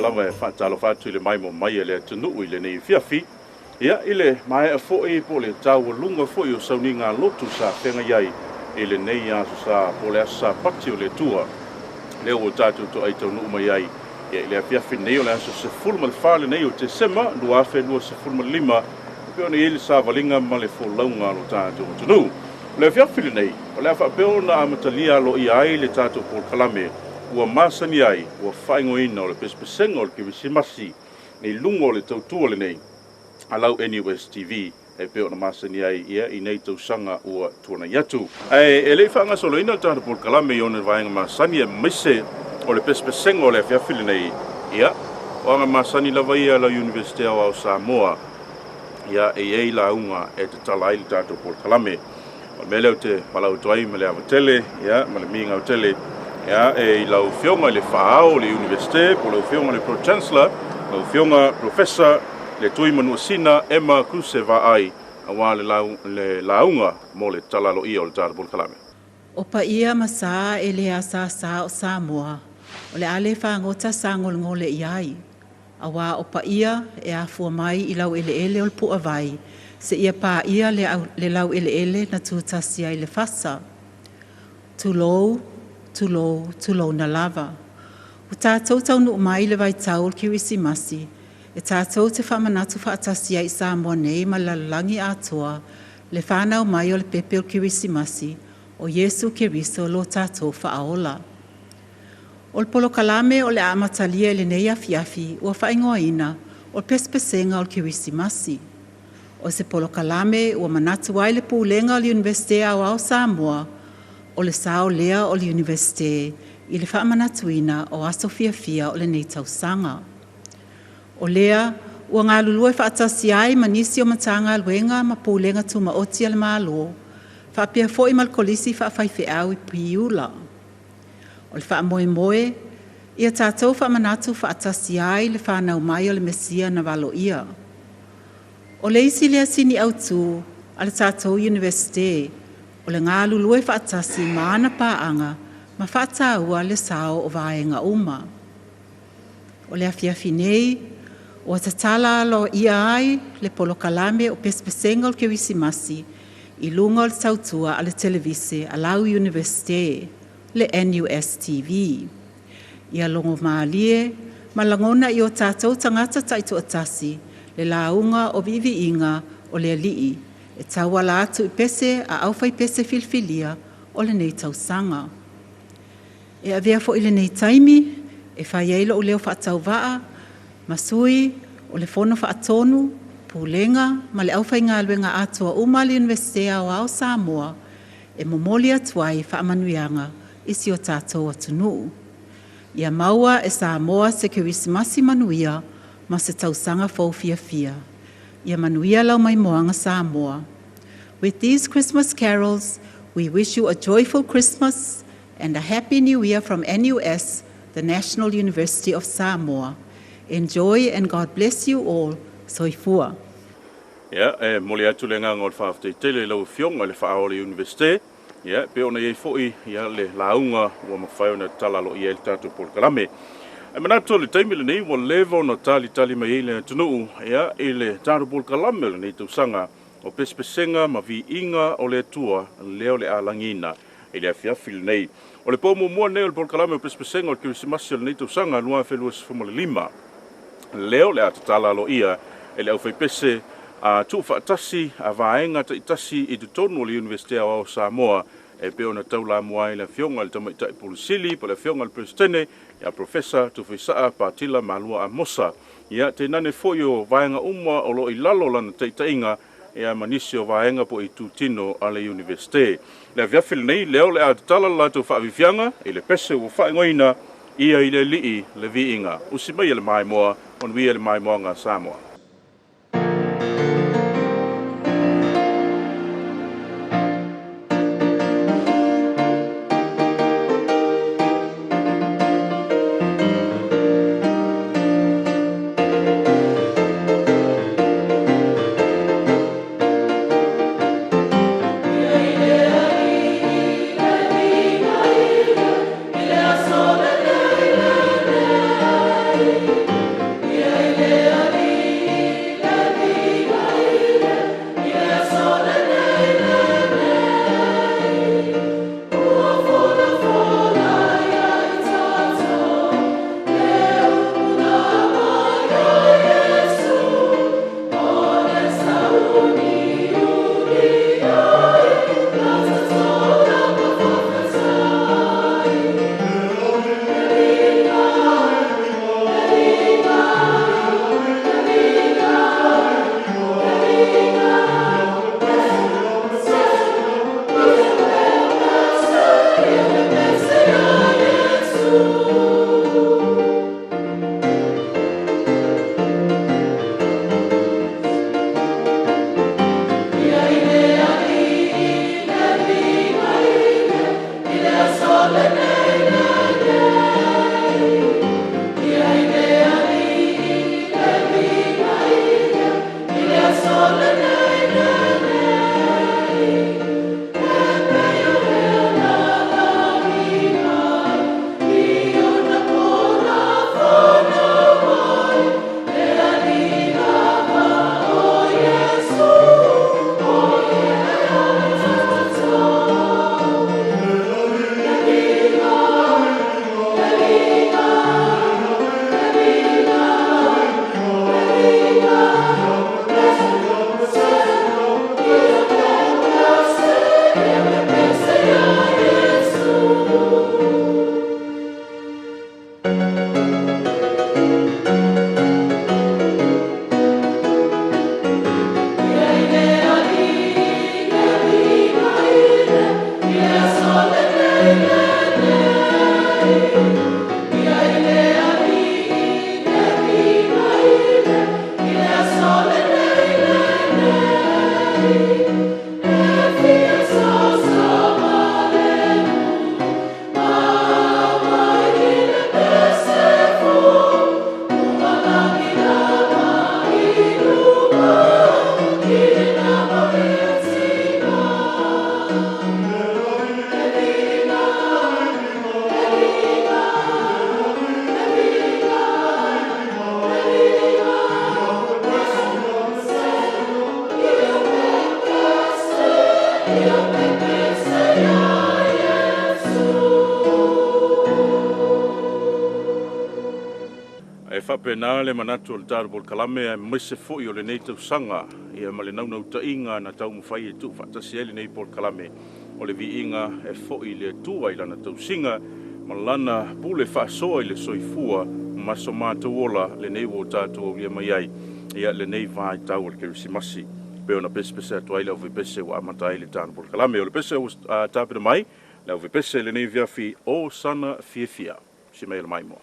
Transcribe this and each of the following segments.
lava e whaatalo whātu i le mai mo mai e le tunu i le nei whiawhi. Ia, i le mai a fōi po le tau lunga fōi o sauni ngā lotu sa whenga iai i le nei aso sa po le asa pati o le tua. Leo o tātou to ai tau nuu mai ai. Ia, i le whiawhi nei o le aso se fulma le whāle nei o te sema, lua awhe lua se fulma lima, peo ni ili sa valinga ma le fōlaunga lo tātou o tunu. Le whiawhi le nei, o le awha peo na amatalia lo i ai le tātou po kalame, ua masani ai, ua whaingoina o le PESEPESEGA o le KERISIMASI, nei lungo o le tautua le nei, alau NUS TV, e peo na masani ai ia i nei tausanga ua tuana iatu. E le whaanga soloina o tātou po kalame i ona vaenga masani e maise o le PESEPESEGA o le whiawhi nei, ia, o anga masani lava ia la University o Samoa, ia e ei la unga e te tala i tātou po kalame. O me leo te palau toai, me le avatele, ia, me le minga o tele, ia, e lau fionga le whaao le universite, po lau fionga le pro-chancellor, lau fionga professor, le tui manua sina, Emma Kuseva ai, a wā le launga mo le talalo ia o le tātou kalame. O pa ia masa e le asa sa o Samoa, o le ale whaangota sa ngole iai. A wā o pa ia e a fua mai i lau ele o le pua vai, se ia pa ia le lau ele na tūtasi ai le fasa. Tulou na lava. O tātou tau nu mai le vai tau o KERISIMASI, e tātou te whamanatu whaatasi ai Samoa nei ma lalangi atoa, le whanau mai o le pepe o KERISIMASI, o Yesu Keriso lo tātou whaola. O le polo kalame o le amatalia le nei afiafi, ua whaingoa ina, o le PESEPESEGA o le KERISIMASI. O se polo kalame ua manatu ai le pūlenga o le Universite au Samoa, o le sao lea o le Universite, i le whaamanatuina o aso fia o le nei tausanga. O lea, ua ngā lulue whaatasi ai manisi o matanga luenga ma pūlenga tuma oti ale mālo, whaapia fōi malkolisi whaafaife au i piula. O le whaamoe, ia tātou whaamanatu whaatasi ai le whanau mai o le Mesia na walo ia. O le isi lea sini au tū, ale tātou Universite, o le ngā lulue whaatasi maana pāanga, ma whaataua le sao o vaenga uma. O le afiafi nei, o tatala alo ia ai le polo kalame o PESEPESEGA o KERISIMASI, i lunga o le tautua a le televise a lau Universite, le NUS TV. Ia longo maalie, ma langona i o tātou tangata taito atasi, le launga o vivi inga o le alii, e tauala atu i pese a aufai pese filfilia o le nei tausanga. E avea fo i le nei taimi, e whaiailo o leo whaatau waa, masui o le fono whaatonu, pūlenga, ma le aufai ngā luenga atua umali Universite au Samoa, e momoli atuai whaamanuianga isi o tātou atunu. Ia maua e Samoa se KERISIMASI manuia, ma se tausanga fau fia. Ia manuia lau mai moanga Samoa. With these Christmas carols, we wish you a joyful Christmas and a happy New Year from NUS, the National University of Samoa. Enjoy and God bless you all. Soifua. Ia, e mole atu le ngā ngol whaafte tele lau fionga le whaao le Universite. Ia, pe ona iei foi, ia le launga ua mawhai ona talalo i el tātou pol kalame. E manatu le taimi le nei, wa levo na tali mai ele tunuu, ia, e le tātou pol kalame le nei tausanga, o PESEPESEGA ma vi inga o le atua, leo le alangina, e le afiafi le nei. O le pomo mua nei o le pol kalame o PESEPESEGA o le KERISIMASI le nei tausanga, lua whelua sifumale lima. Leo le atatala alo ia, e le au fai pese, a tu whaatasi, a vaenga ta itasi i tutonu o le Universite au Samoa, e pe ona taula moai le fionga le tamaitai polisili, pa le fionga le presidente, ia professor tu whaisaa pātila malua a mosa. Ia te nane foi o vaenga umwa o lo i lalo lana teitainga, ia manisi o vaenga po i tūtino a le Universite. Le aviafil nei, leo le atatala latu whaavifianga, i le pese o whaingoina, ia i le lii le viinga. Usi mai le mai moa, on wia le mai moa ngā Samoa. whapena le manatu o le tāra bol kalame e mese fo i o le nei tau sanga i e male naunau ta inga na tau mwhai e tu whatasi ele nei bol kalame o le vi inga e fo i le tua i lana tau singa ma lana pule whaasoa i le soifua maso mātou ola le nei wo tātou o lia mai ai ia le nei vai tau o le KERISIMASI pe ona PESEPESEGA atu ai le au vipese wa amata ai le tāna bol kalame o le pese o tāpina mai le au vipese le nei viafi o sana fiefia si mai le mai moa.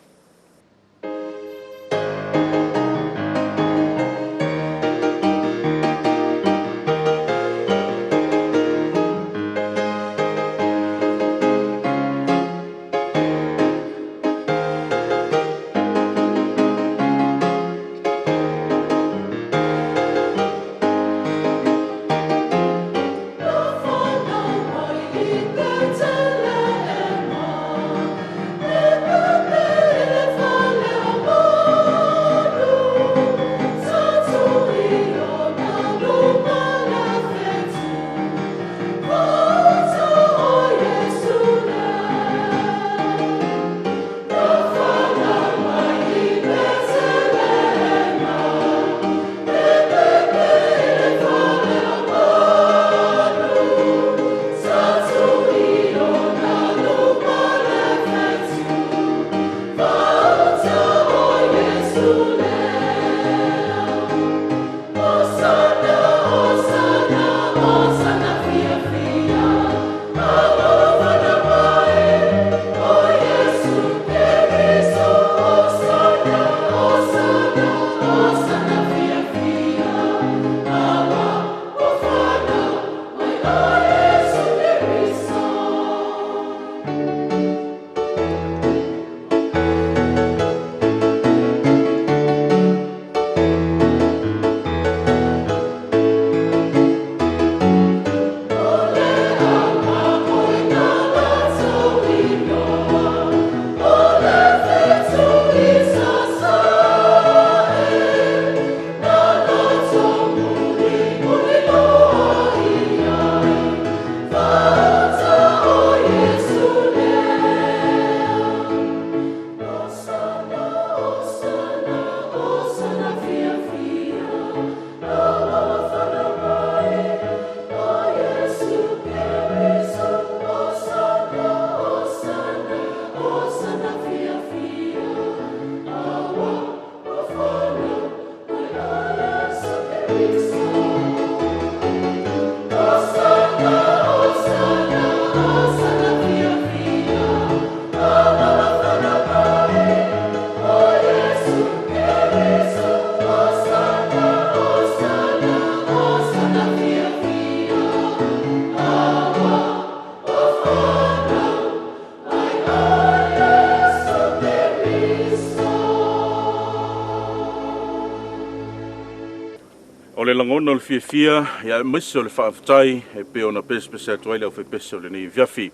O le langona o le fiafia, ia mese o le whaafetai, e pe ona PESEPESEGA atu ai le au whepese o le nei viafi.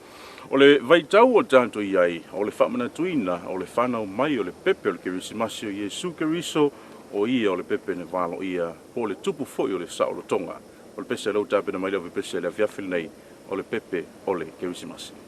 O le vaitau o tātou iai, o le whamanatuina, o le whanau mai o le pepe o le KERISIMASI o Iesu Keriso, o ia o le pepe ne valo ia, po le tupu foi o le saolotonga. O le pese lau tāpena mai le au whepese le viafi nei, o le pepe o le KERISIMASI.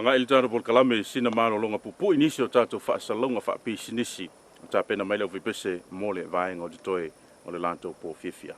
nga il taro por kalame sina maro longa pupu inisio tato fa salonga fa pisinisi ta pena mai le vipese mole vai ngo toe o le lanto po fifia.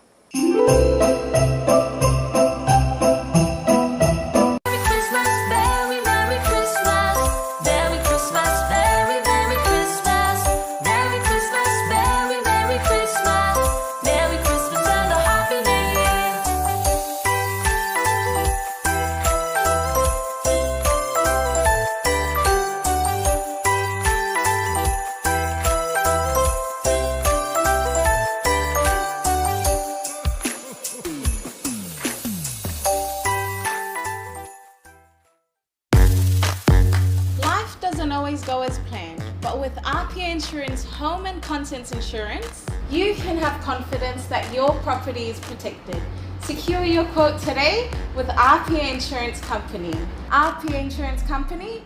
Doesn't always go as planned, but with RPA Insurance Home and Contents Insurance, you can have confidence that your property is protected. Secure your quote today with RPA Insurance Company. RPA Insurance Company,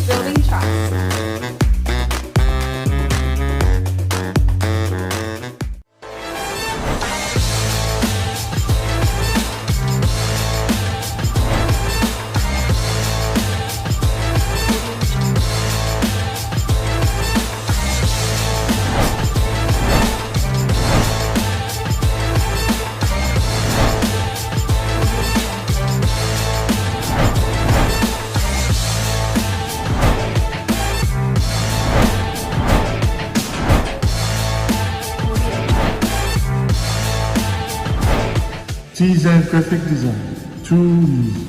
building trust. Design graphic design. Too easy.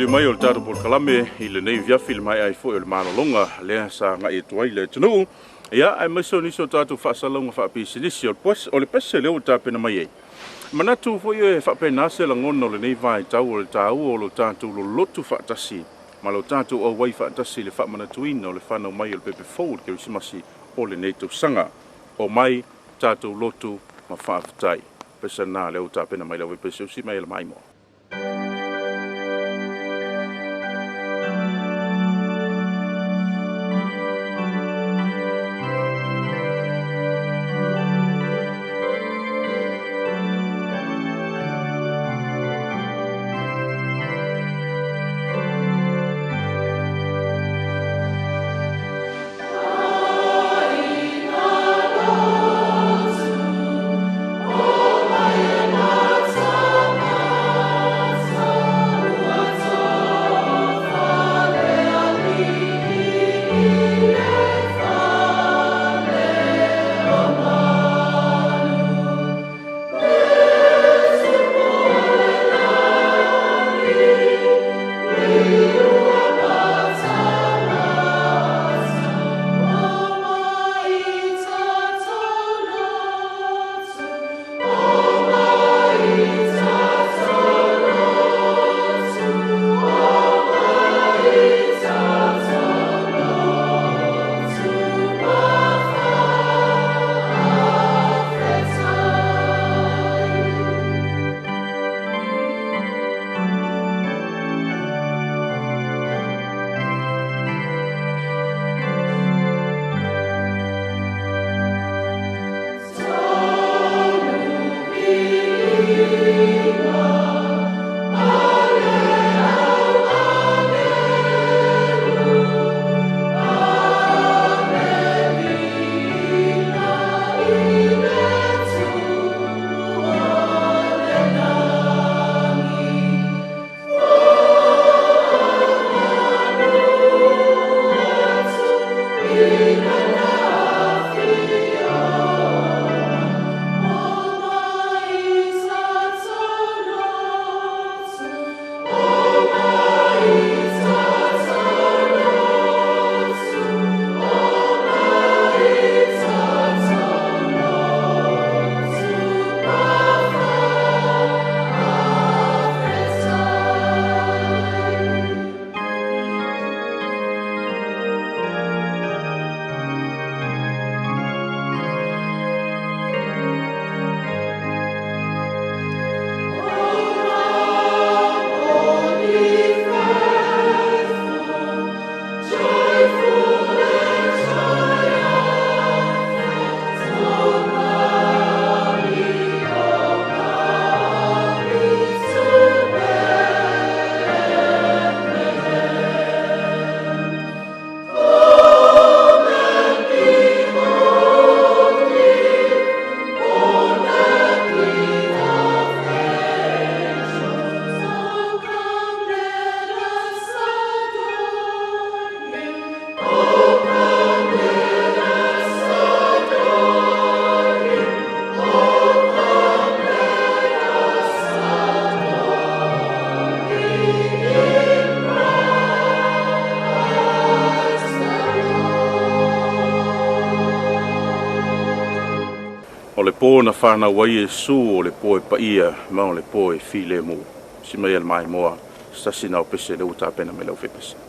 Mai o le tatu por kalame i le nei via film mai ai fo o le malolonga le sa nga i tuai le tunu ia ai maso ni so tatu fa salonga fa pisinisi o le pese le o tapena mai ai manatu fo e fa pena se la ngono le nei vai tau o le tau o lo tatu lo lotu fa tasi ma lo tatu o wai fa tasi le fa manatuina o le fano mai o le pepe fold KERISIMASI o le nei tu sanga o mai tatu lotu ma fa aftai pese na le o tapena mai le pese o si mai le mai mo. O le pō na whānau wai e su o le pō e paia ma o le pō e file mo. Si mai al mai moa, sasina o pese le uta pena me lau whepese.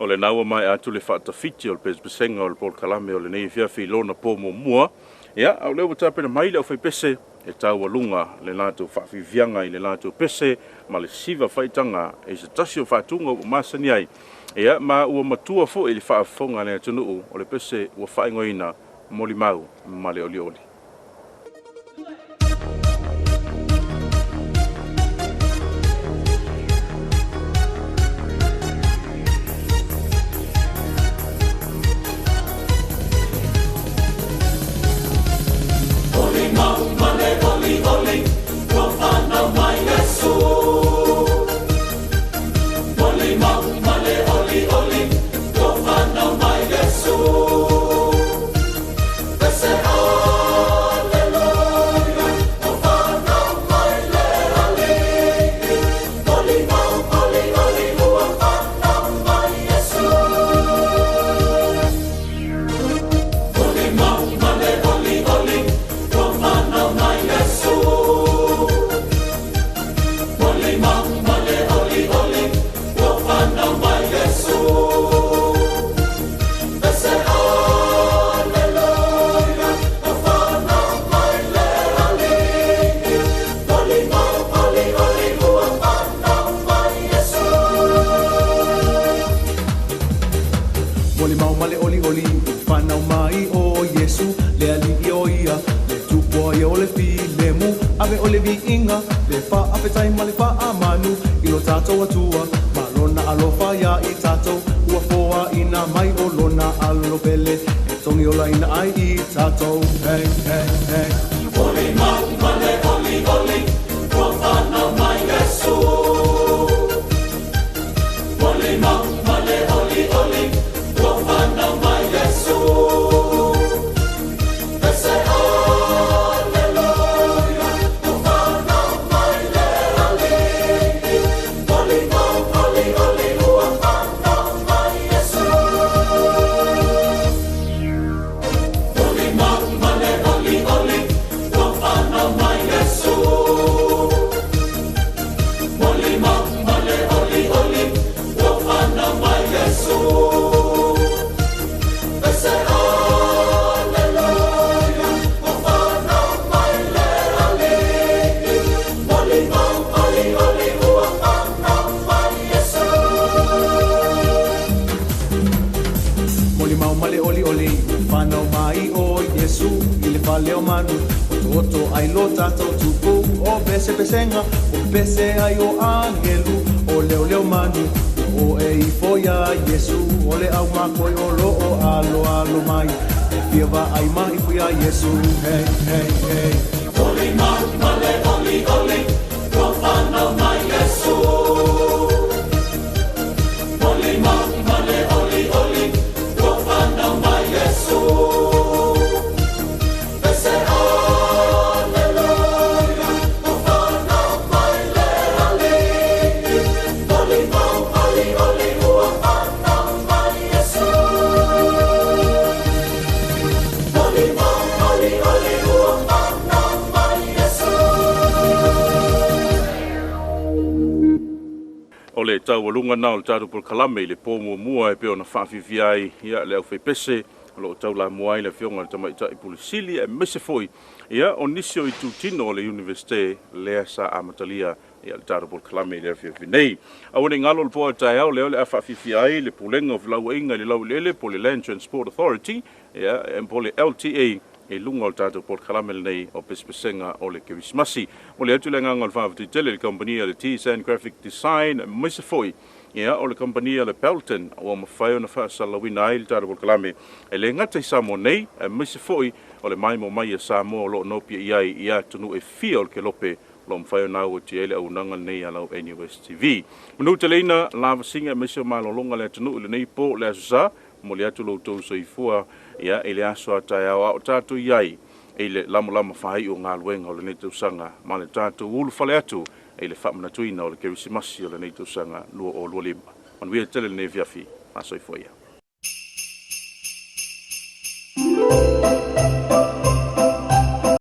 O le naua mai atu le whaatawhiti o le PESEPESEGA o le Port Kalame o le nei whiawhi lona pō mua. Ia, au leo watapena mai le au whaipese e tau alunga le lātou whawhivianga i le lātou pese ma le siva whaitanga e se tasi o whātunga o masani ai. Ia, ma ua matua fo i le whaafonga le atunuu o le pese ua whaingoina moli mau ma le oli oli. PESEPESEGA o pese ai o angelu o leo leo manu o e ifoia Yesu o le au makoi o lo o alo alo mai e fiava ai mai fuia Yesu hey hey hey oli mau male oli oli profana mai Yesu oli mau male oli oli profana mai Yesu O le tau alunga nao le tātou Port Kalame le pō mua e peo na whawhiwhi ai ia le au whaipese lo tau la mua ai le whionga le tamaita i pulisili e mese foi ia o nisio i tūtino o le universite lea sa amatalia ia le tātou Port Kalame le whiwhi nei. Awane ngalo le pōa tai au leo le a whawhiwhi ai le pulenga o vilau inga le lau lele po le Land Transport Authority ia e po le LTA e lunga o tātou Port Kalame nei o PESEPESEGA o le KERISIMASI. O le atu le nganga o le whawhititele le kompania le T-San Graphic Design mese foi ia o le kompania le Pelton o mawhai o na whaasalawina ai le tātou Port Kalame e le ngata i Samoa nei mese foi o le maimo mai a Samoa lo nopia iai ia tunu e fia o le kelope lo mawhai o nau o tiele au nanga nei alau NUS TV. Manu te leina lava singa mese o malolonga le tunu le nei po le asusa mo le atu lo tau soifua ia e le aso atai au au tātou iai e le lama whai o ngā luenga o le nei tausanga ma le tātou ulu whale atu e le whamanatuina o le KERISIMASI o le nei tausanga lua o lua lima. Manuia tele le nei viafi a soifua ia.